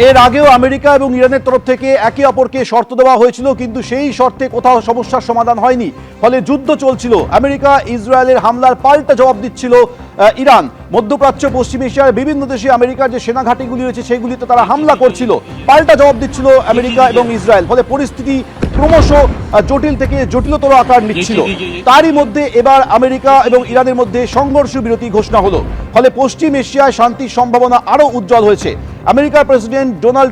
এর আগেও আমেরিকা এবং ইরানের তরফ থেকে একে অপরকে শর্ত দেওয়া হয়েছিল, কিন্তু সেই শর্তে কোথাও সমস্যার সমাধান হয়নি। ফলে যুদ্ধ চলছিল। আমেরিকা ইসরায়েলের হামলার পাল্টা জবাব দিচ্ছিল ইরান। মধ্যপ্রাচ্য, পশ্চিম এশিয়ার বিভিন্ন দেশে আমেরিকার যে সেনা ঘাঁটিগুলি রয়েছে সেগুলিতে তারা হামলা করছিল, পাল্টা জবাব দিচ্ছিল আমেরিকা এবং ইসরায়েল। ফলে পরিস্থিতি ক্রমশ জটিল থেকে জটিলতর আকার নিচ্ছিল। তারই মধ্যে এবার আমেরিকা এবং ইরানের মধ্যে সংঘর্ষ বিরতি ঘোষণা হলো। ফলে পশ্চিম এশিয়ায় শান্তির সম্ভাবনা আরও উজ্জ্বল হয়েছে। আমেরিকার প্রেসিডেন্ট ডোনাল্ড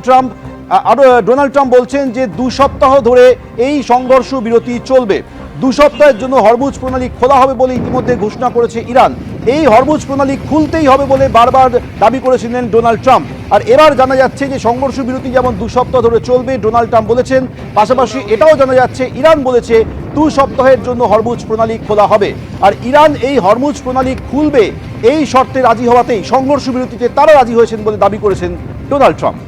ট্রাম্প বলছেন যে 2 সপ্তাহ ধরে এই সংঘর্ষ বিরতি চলবে। 2 সপ্তাহের জন্য হরমুজ প্রণালী খোলা হবে বলে ইতিমধ্যে ঘোষণা করেছে ইরান। এই হরমুজ প্রণালী খুলতেই হবে বলে বারবার দাবি করেছিলেন ডোনাল্ড ট্রাম্প। আর এবার জানা যাচ্ছে যে সংঘর্ষ বিরতি যেমন 2 সপ্তাহ ধরে চলবে, ডোনাল্ড ট্রাম্প বলেছেন। পাশাপাশি এটাও জানা যাচ্ছে ইরান বলেছে 2 সপ্তাহের জন্য হরমুজ প্রণালী খোলা হবে। আর ইরান এই হরমুজ প্রণালী খুলবে এই শর্তে রাজি হওয়াতেই সংঘর্ষ বিরতিতে তারা রাজি হয়েছেন বলে দাবি করেছেন ডোনাল্ড ট্রাম্প।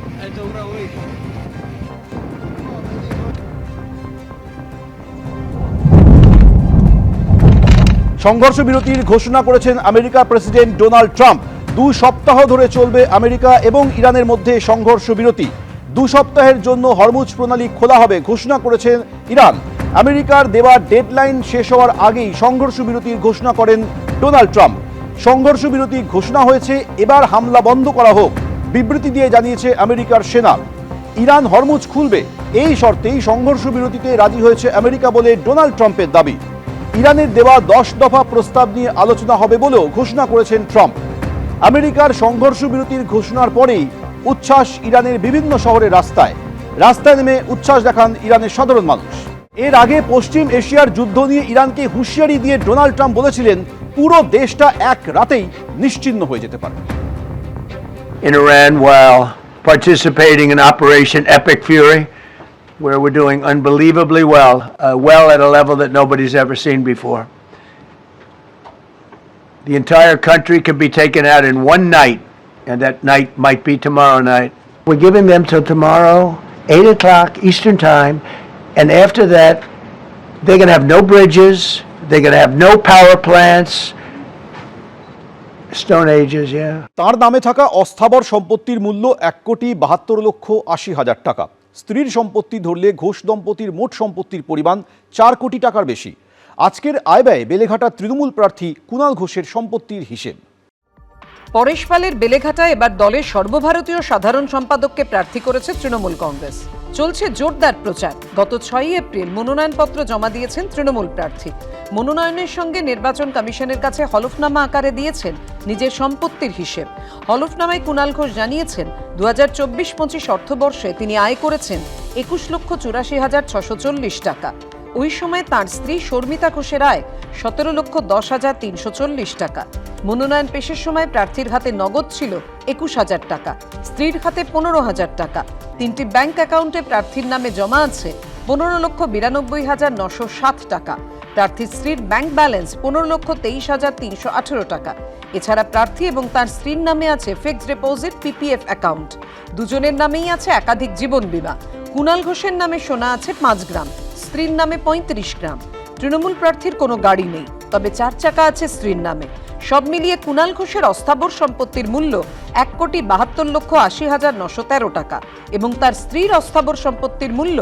সংঘর্ষ বিরতির ঘোষণা করেছেন আমেরিকার প্রেসিডেন্ট ডোনাল্ড ট্রাম্প। 2 সপ্তাহ ধরে চলবে আমেরিকা এবং ইরানের মধ্যে সংঘর্ষ বিরতি। 2 সপ্তাহের জন্য হরমুজ প্রণালী খোলা হবে ঘোষণা করেছেন ইরান। আমেরিকার দেওয়া ডেডলাইন শেষ হওয়ার আগেই সংঘর্ষ বিরতির ঘোষণা করেন ডোনাল্ড ট্রাম্প। সংঘর্ষ বিরতি ঘোষণা হয়েছে, এবার হামলা বন্ধ করা হোক, বিবৃতি দিয়ে জানিয়েছে আমেরিকার সেনা। ইরান হরমুজ খুলবে এই শর্তেই সংঘর্ষ বিরতিতে রাজি হয়েছে আমেরিকা বলে ডোনাল্ড ট্রাম্পের দাবি। ইরানের দেওয়া 10 দফা প্রস্তাব নিয়ে আলোচনা হবে বলেও ঘোষণা করেছেন ট্রাম্প। আমেরিকার সংঘর্ষ বিরতির ঘোষণার পরেই উচ্ছ্বাস ইরানের বিভিন্ন শহরের রাস্তায় নেমে উচ্ছ্বাস দেখান ইরানের সাধারণ মানুষ। এর আগে পশ্চিম এশিয়ার যুদ্ধ নিয়ে ইরানকে হুঁশিয়ারি দিয়ে ডোনাল্ড ট্রাম্প বলেছিলেন পুরো দেশটা এক রাতেই নিশ্চিহ্ন হয়ে যেতে পারে। In Iran while participating in Operation Epic Fury, where we're doing unbelievably well at a level that nobody's ever seen before. The entire country could be taken out in one night, and that night might be tomorrow night. We're giving them till tomorrow, 8 o'clock Eastern Time, and after that, they're going to have no bridges, they're going to have no power plants. Stone Ages, yeah. তার নামে থাকা অস্থাবর সম্পত্তির মূল্য 1,72,80,000 টাকা। স্ত্রীর সম্পত্তি ধরলে ঘোষ দম্পতির মোট সম্পত্তির পরিমাণ 4 কোটি টাকার বেশি। আজকের আয় ব্যয় বেলেঘাটা তৃণমূল প্রার্থী কুণাল ঘোষের সম্পত্তির হিসেব। পরেশ পালের বেলেঘাটা এবার দলের সর্বভারতীয় সাধারণ সম্পাদককে প্রার্থী করেছে তৃণমূল কংগ্রেস। চলছে জোরদার প্রচার। গত 6 এপ্রিল মনোনয়নপত্র জমা দিয়েছেন তৃণমূল প্রার্থী। মনোনয়নের সঙ্গে নির্বাচন কমিশনের কাছে হলফনামা আকারে দিয়েছেন নিজের সম্পত্তির হিসেব। হলফনামায় কুণাল ঘোষ জানিয়েছেন 2024-25 অর্থবর্ষে তিনি আয় করেছেন 21,84,640 টাকা। ওই সময় তাঁর স্ত্রী শর্মিতা ঘোষের আয় 17,10,340 টাকা। মনোনয়ন পেশের সময় প্রার্থীর হাতে নগদ ছিল 21,000 টাকা, স্ত্রীর হাতে 15,000 টাকা। 3টি ব্যাংক অ্যাকাউন্টে প্রার্থীর নামে জমা আছে 15,92,907 টাকা। প্রার্থীর স্ত্রীর ব্যাংক ব্যালেন্স 15,23,318 টাকা। এছাড়া প্রার্থী এবং তার স্ত্রীর নামে আছে ফিক্সড ডিপোজিট পিপিএফ অ্যাকাউন্ট। দুজনের নামেই আছে একাধিক জীবন বীমা। কুণাল ঘোষের নামে সোনা আছে 5 গ্রাম, স্ত্রীর নামে 35 গ্রাম। তৃণমূল প্রার্থীর কোনো গাড়ি নেই, তবে 4 চাকা আছে স্ত্রীর নামে। সব মিলিয়ে কুণাল ঘোষের অস্থাবর সম্পত্তির মূল্য 1,72,80,913 টাকা এবং তার স্ত্রীর অস্থাবর সম্পত্তির মূল্য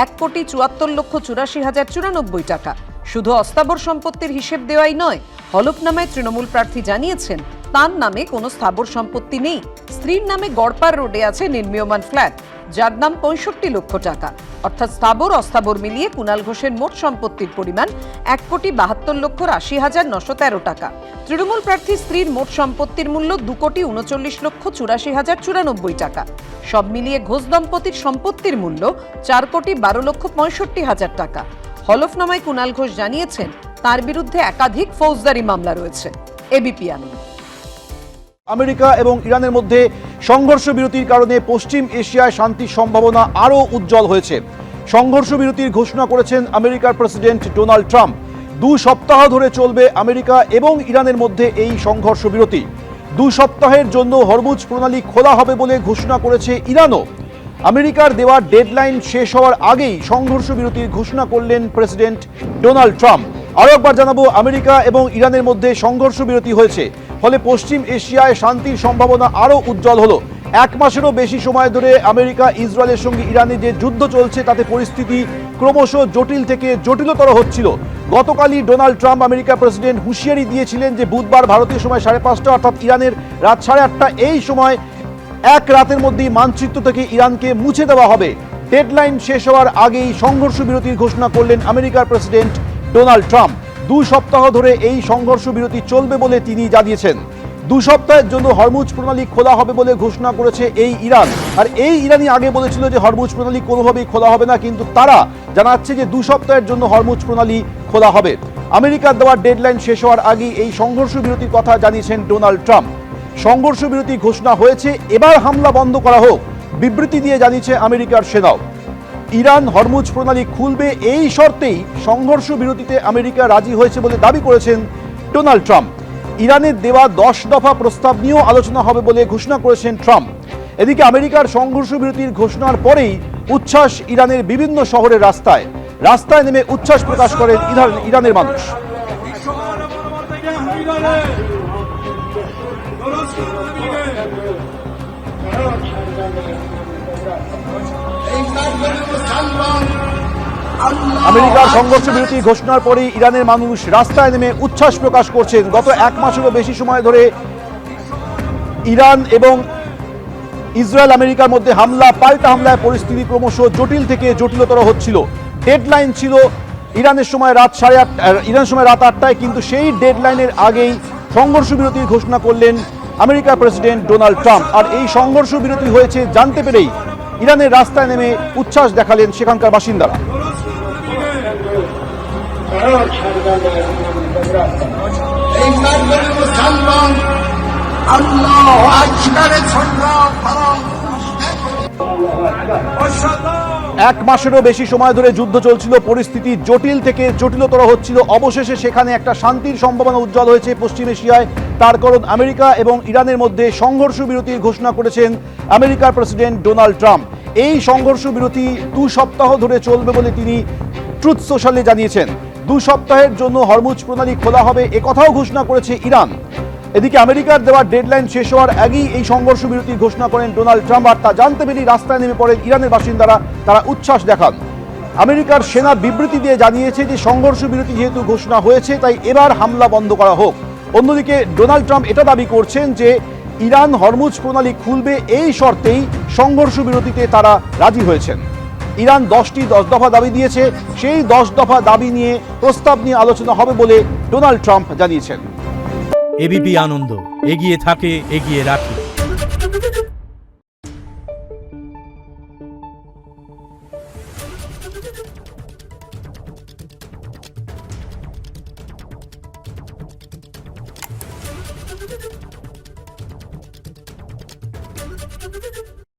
1,74,84,094 টাকা। শুধু অস্থাবর সম্পত্তির হিসেব দেওয়াই নয়, হলফনামায় তৃণমূল প্রার্থী জানিয়েছেন তার নামে কোনো স্থাবর সম্পত্তি নেই। স্ত্রীর নামে গড়পার রোডে আছে নির্মীয়মান ফ্ল্যাট, যার দাম 65 লক্ষ টাকা। অর্থাৎ স্থাবর অস্থাবর মিলিয়ে কুণাল ঘোষের মোট সম্পত্তির পরিমাণ 1,72,80,913 টাকা। তৃণমূল প্রার্থী স্ত্রীর মোট সম্পত্তির মূল্য 2,39,84,094 টাকা। সব মিলিয়ে ঘোষ দম্পতির সম্পত্তির মূল্য 4,12,65,000 টাকা। হলফনামায় কুণাল ঘোষ জানিয়েছেন তার বিরুদ্ধে একাধিক ফৌজদারি মামলা রয়েছে। এবিপি আনন্দ। আমেরিকা এবং ইরানের মধ্যে সংঘর্ষ বিরতির কারণে পশ্চিম এশিয়ায় শান্তির সম্ভাবনা আরও উজ্জ্বল হয়েছে। সংঘর্ষ বিরতির ঘোষণা করেছেন আমেরিকার প্রেসিডেন্ট ডোনাল্ড ট্রাম্প। 2 সপ্তাহ ধরে চলবে আমেরিকা এবং ইরানের মধ্যে এই সংঘর্ষ বিরতি। 2 সপ্তাহের জন্য হরমুজ প্রণালী খোলা হবে বলে ঘোষণা করেছে ইরানও। আমেরিকার দেওয়া ডেডলাইন শেষ হওয়ার আগেই সংঘর্ষ বিরতির ঘোষণা করলেন প্রেসিডেন্ট ডোনাল্ড ট্রাম্প। আরও একবার জানাবো, আমেরিকা এবং ইরানের মধ্যে সংঘর্ষ বিরতি হয়েছে, ফলে পশ্চিম এশিয়ায় শান্তির সম্ভাবনা আরও উজ্জ্বল হলো। এক মাসেরও বেশি সময় ধরে আমেরিকা ইসরায়েলের সঙ্গে ইরানে যে যুদ্ধ চলছে তাতে পরিস্থিতি ক্রমশ জটিল থেকে জটিলতর হচ্ছিল। গতকালই ডোনাল্ড ট্রাম্প আমেরিকার প্রেসিডেন্ট হুঁশিয়ারি দিয়েছিলেন যে বুধবার ভারতীয় সময় 5:30 অর্থাৎ ইরানের রাত 8:30 এই সময় এক রাতের মধ্যেই মানচিত্র থেকে ইরানকে মুছে দেওয়া হবে। ডেডলাইন শেষ হওয়ার আগেই সংঘর্ষ বিরতির ঘোষণা করলেন আমেরিকার প্রেসিডেন্ট ডোনাল্ড ট্রাম্প। 2 সপ্তাহ ধরে এই সংঘর্ষ বিরতি চলবে বলে তিনি জানিয়েছেন। 2 সপ্তাহের জন্য হরমুজ প্রণালী খোলা হবে বলে ঘোষণা করেছে এই ইরান। আর এই ইরানই আগে বলেছিল যে হরমুজ প্রণালী কোনোভাবেই খোলা হবে না, কিন্তু তারা জানাচ্ছে যে 2 সপ্তাহের জন্য হরমুজ প্রণালী খোলা হবে। আমেরিকার দেওয়া ডেডলাইন শেষ হওয়ার আগেই এই সংঘর্ষ বিরতির কথা জানিয়েছেন ডোনাল্ড ট্রাম্প। সংঘর্ষ বিরতি ঘোষণা হয়েছে, এবার হামলা বন্ধ করা হোক, বিবৃতি দিয়ে জানিয়েছে আমেরিকার সেনাও। ইরান হরমুজ প্রণালী খুলবে এই শর্তেই সংঘর্ষ বিরতিতে আমেরিকা রাজি হয়েছে বলে দাবি করেছেন ডোনাল্ড ট্রাম্প। ইরানের দেওয়া 10 দফা প্রস্তাব নিয়েও আলোচনা হবে বলে ঘোষণা করেছেন ট্রাম্প। এদিকে আমেরিকার সংঘর্ষ বিরতির ঘোষণার পরেই উচ্ছ্বাস ইরানের বিভিন্ন শহরের রাস্তায় নেমে উচ্ছ্বাস প্রকাশ করেন ইরানের মানুষ। আমেরিকার সংঘর্ষ বিরতি ঘোষণার পরে ইরানের মানুষ রাস্তায় নেমে উচ্ছ্বাস প্রকাশ করছেন। গত 1 মাসেরও বেশি সময় ধরে ইরান এবং ইসরায়েল আমেরিকার মধ্যে পাল্টা হামলায় পরিস্থিতি ক্রমশ জটিল থেকে জটিলতর হচ্ছিল। ডেডলাইন ছিল ইরানের সময় রাত 8টায়, কিন্তু সেই ডেডলাইনের আগেই সংঘর্ষ বিরতির ঘোষণা করলেন আমেরিকার প্রেসিডেন্ট ডোনাল্ড ট্রাম্প। আর এই সংঘর্ষ বিরতি হয়েছে জানতে পেরেই ইরানের রাস্তায় নেমে উচ্ছ্বাস দেখালেন সেখানকার বাসিন্দারা। এক মাসেরও বেশি সময় ধরে যুদ্ধ চলছিল, পরিস্থিতি জটিল থেকে জটিলতর হচ্ছিল। অবশেষে সেখানে একটা শান্তির সম্ভাবনা উজ্জ্বল হয়েছে পশ্চিম এশিয়ায়। তার কারণ আমেরিকা এবং ইরানের মধ্যে সংঘর্ষ বিরতির ঘোষণা করেছেন আমেরিকার প্রেসিডেন্ট ডোনাল্ড ট্রাম্প। এই সংঘর্ষ বিরতি 2 সপ্তাহ ধরে চলবে বলে তিনি ট্রুথ সোশ্যালে জানিয়েছেন। 2 সপ্তাহের জন্য হরমুজ প্রণালী খোলা হবে একথাও ঘোষণা করেছে ইরান। এদিকে আমেরিকার দেওয়া ডেডলাইন শেষ হওয়ার আগেই এই সংঘর্ষ বিরতির ঘোষণা করেন ডোনাল্ড ট্রাম্প। আর তা জানতে পেরেই রাস্তায় নেমে পড়েন ইরানের বাসিন্দারা, তারা উচ্ছ্বাস দেখান। আমেরিকার সেনা বিবৃতি দিয়ে জানিয়েছে যে সংঘর্ষ বিরতি যেহেতু ঘোষণা হয়েছে তাই এবার হামলা বন্ধ করা হোক। অন্যদিকে ডোনাল্ড ট্রাম্প এটা দাবি করছেন যে ইরান হরমুজ প্রণালী খুলবে এই শর্তেই সংঘর্ষ বিরতিতে তারা রাজি হয়েছেন। ইরান 10 দফা দাবি দিয়েছে, সেই 10 দফা দাবি নিয়ে প্রস্তাব নিয়ে আলোচনা হবে বলে ডোনাল্ড ট্রাম্প জানিয়েছেন। এবিপি আনন্দ এগিয়ে থাকে, এগিয়ে রাখে।